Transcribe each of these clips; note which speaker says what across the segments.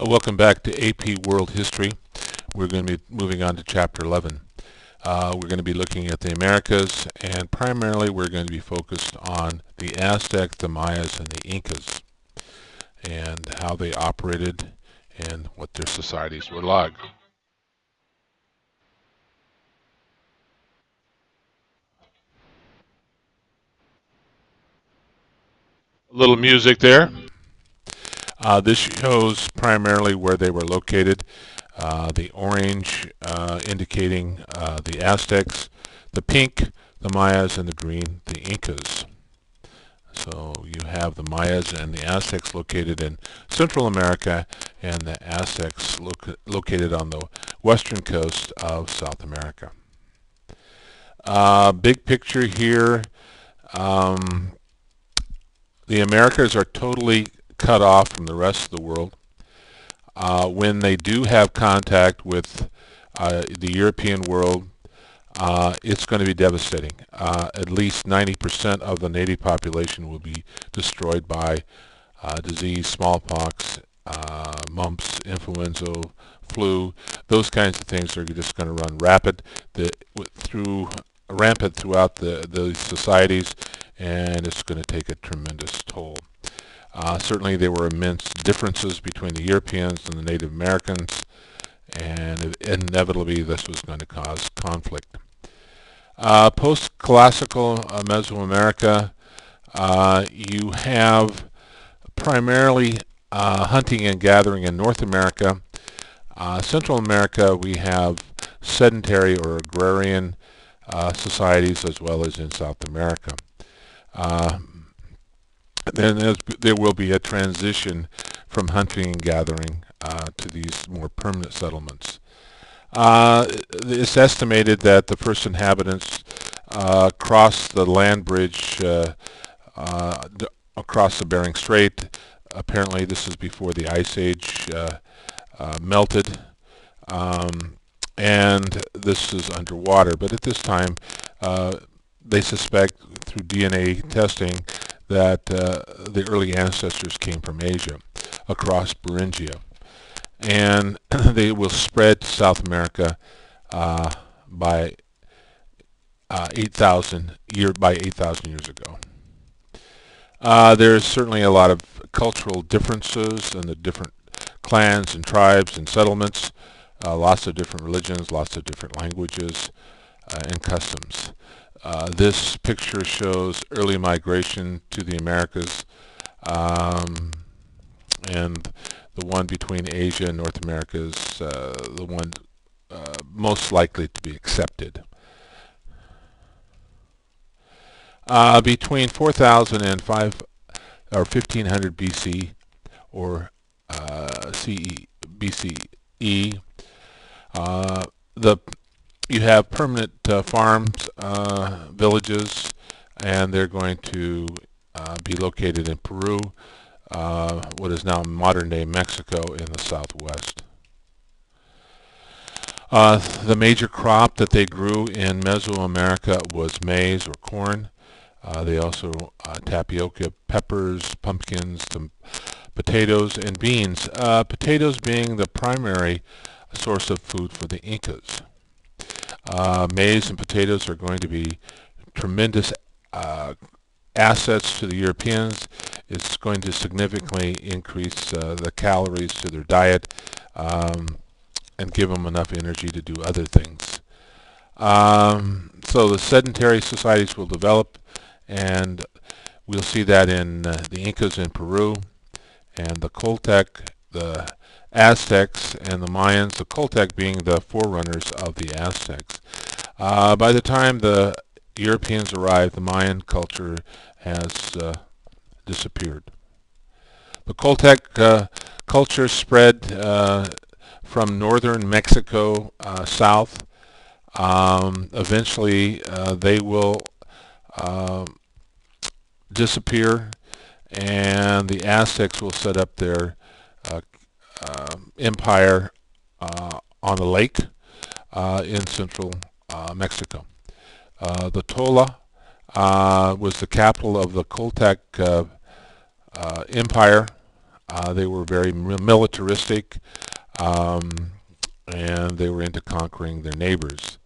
Speaker 1: Welcome back to AP World History. We're going to be moving on to Chapter 11. We're going to be looking at the Americas, and primarily we're going to be focused on the Aztecs, the Mayas, and the Incas, and how they operated and what their societies were like. A little music there. This shows primarily where they were located. The orange indicating the Aztecs, the pink, the Mayas, and the green, the Incas. So you have the Mayas and the Aztecs located in Central America, and the Aztecs located on the western coast of South America. Big picture here. Um, the Americas are totally cut off from the rest of the world. When they do have contact with the European world, it's going to be devastating. At least 90% of the native population will be destroyed by disease, smallpox, mumps, influenza, flu. Those kinds of things are just going to run rampant throughout the societies, and it's going to take a tremendous toll. Certainly there were immense differences between the Europeans and the Native Americans, and inevitably this was going to cause conflict. Post-classical Mesoamerica, you have primarily hunting and gathering in North America. Central America, we have sedentary or agrarian societies, as well as in South America. Then there will be a transition from hunting and gathering to these more permanent settlements. It's estimated that the first inhabitants crossed the land bridge across the Bering Strait. Apparently this is before the Ice Age melted, and this is underwater. But at this time, they suspect through DNA testing that the early ancestors came from Asia across Beringia, and they will spread to South America by 8,000 years ago. There's certainly a lot of cultural differences in the different clans and tribes and settlements. Lots of different religions, lots of different languages and customs. This picture shows early migration to the Americas, and the one between Asia and North America is the one most likely to be accepted. Between 4000 and 1500 BC or BCE, you have permanent farms, villages, and they're going to be located in Peru, what is now modern-day Mexico, in the southwest. The major crop that they grew in Mesoamerica was maize or corn. They also tapioca, peppers, pumpkins, potatoes, and beans. Potatoes being the primary source of food for the Incas. Maize and potatoes are going to be tremendous assets to the Europeans. It's going to significantly increase the calories to their diet and give them enough energy to do other things. So the sedentary societies will develop, and we'll see that in the Incas in Peru, and the Toltec, the Aztecs, and the Mayans, the Toltec being the forerunners of the Aztecs. By the time the Europeans arrived, the Mayan culture has disappeared. The Toltec culture spread from northern Mexico south. Eventually, they will disappear, and the Aztecs will set up their empire on the lake in central Mexico. The Tola was the capital of the Toltec empire, They were very militaristic, um, and they were into conquering their neighbors.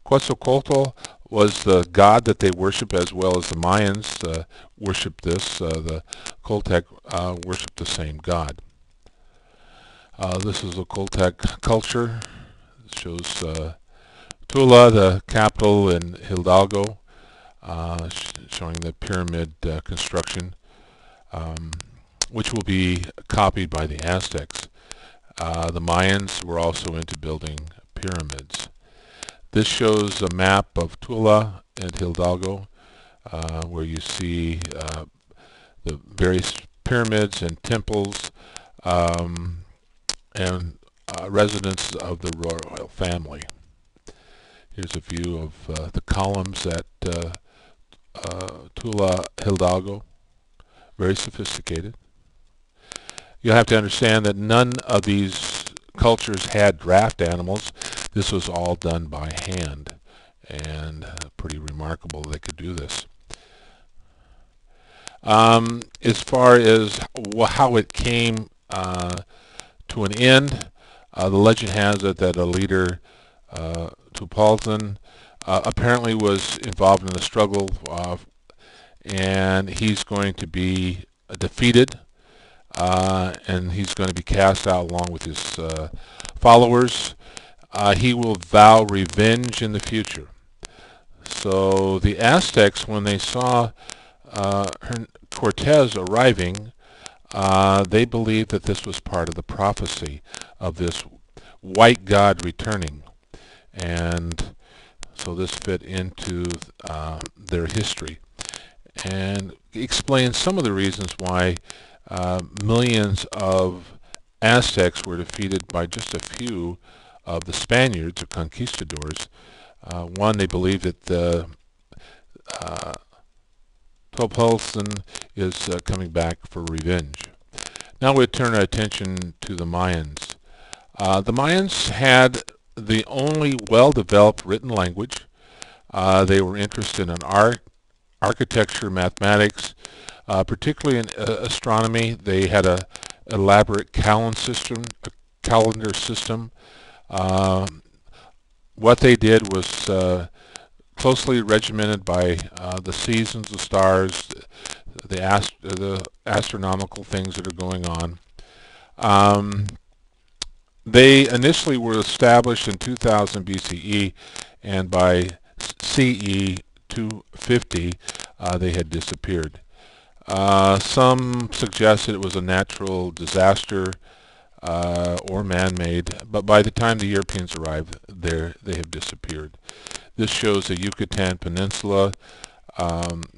Speaker 1: Quetzalcoatl was the god that they worship, as well as the Mayans worshiped this. The Toltec worshiped the same god. This is a Toltec culture. It shows Tula, the capital, in Hidalgo, showing the pyramid construction, which will be copied by the Aztecs. The Mayans were also into building pyramids. This shows a map of Tula and Hidalgo, where you see the various pyramids and temples, and residence of the royal family. Here's a view of the columns at Tula, Hidalgo. Very sophisticated. You'll have to understand that none of these cultures had draft animals. This was all done by hand, and pretty remarkable they could do this. As far as how it came to an end, the legend has it that a leader, Tupaltan, apparently was involved in the struggle, and he's going to be defeated, and he's going to be cast out along with his followers. He will vow revenge in the future. So the Aztecs, when they saw Cortez arriving, they believed that this was part of the prophecy of this white god returning, and so this fit into their history and explains some of the reasons why millions of Aztecs were defeated by just a few of the Spaniards or conquistadors. One, they believed that the Topolson is coming back for revenge. Now we turn our attention to the Mayans. The Mayans had the only well-developed written language. They were interested in art, architecture, mathematics, particularly in astronomy. They had an elaborate calendar system. What they did was closely regimented by the seasons, the stars, the astronomical things that are going on. They initially were established in 2000 BCE, and by CE 250 they had disappeared. Some suggested it was a natural disaster or man-made, but by the time the Europeans arrived, they have disappeared. This shows the Yucatan Peninsula,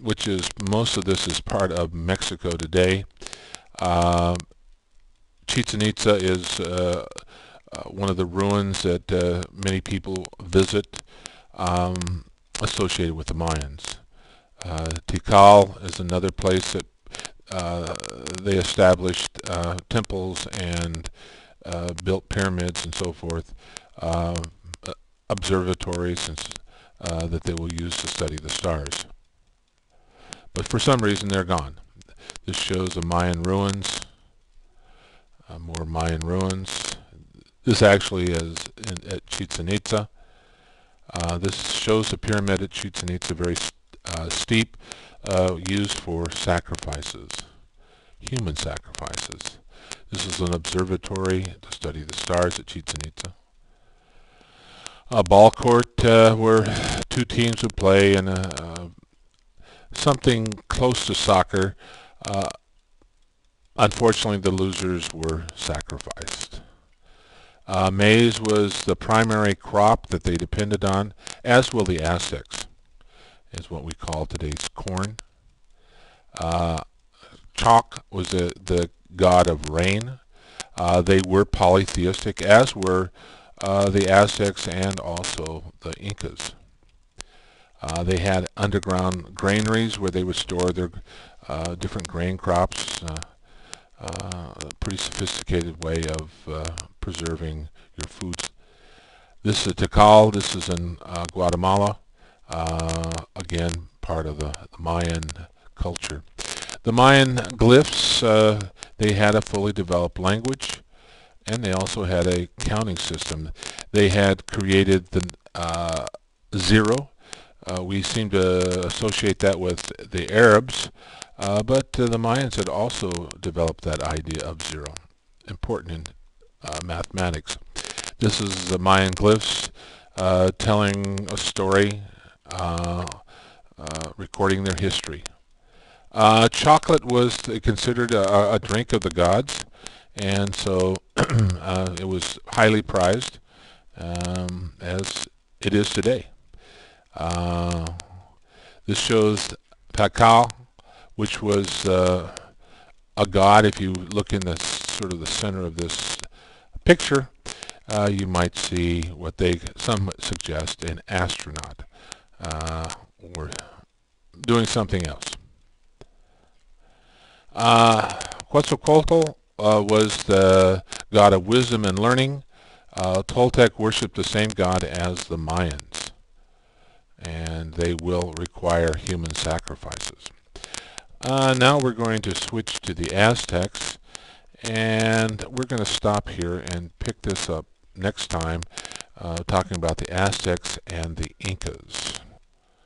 Speaker 1: which is, most of this is part of Mexico today. Chichen Itza is one of the ruins that many people visit, associated with the Mayans. Tikal is another place that they established temples and built pyramids and so forth, observatories that they will use to study the stars. But for some reason they're gone. This shows the Mayan ruins, more Mayan ruins. This actually is at Chichen Itza. This shows the pyramid at Chichen Itza, very steep, used for sacrifices, human sacrifices. This is an observatory to study the stars at Chichen Itza. A ball court where two teams would play in something close to soccer. Unfortunately, the losers were sacrificed. Maize was the primary crop that they depended on, as will the Aztecs, is what we call today's corn. Chalk was the god of rain. They were polytheistic, as were the Aztecs and also the Incas. They had underground granaries where they would store their different grain crops. A pretty sophisticated way of preserving your foods. This is Tikal. This is in Guatemala. Again, part of the Mayan culture. The Mayan glyphs, they had a fully developed language, and they also had a counting system. They had created the zero. We seem to associate that with the Arabs, but the Mayans had also developed that idea of zero, important in mathematics. This is the Mayan glyphs telling a story, recording their history. Chocolate was considered a drink of the gods, and so it was highly prized, as it is today. This shows Pakal, which was a god. If you look in the sort of the center of this picture, you might see what some suggest an astronaut or doing something else. Quetzalcoatl was the god of wisdom and learning. Toltec worshipped the same god as the Mayans, and they will require human sacrifices. Now we're going to switch to the Aztecs, and we're going to stop here and pick this up next time, talking about the Aztecs and the Incas.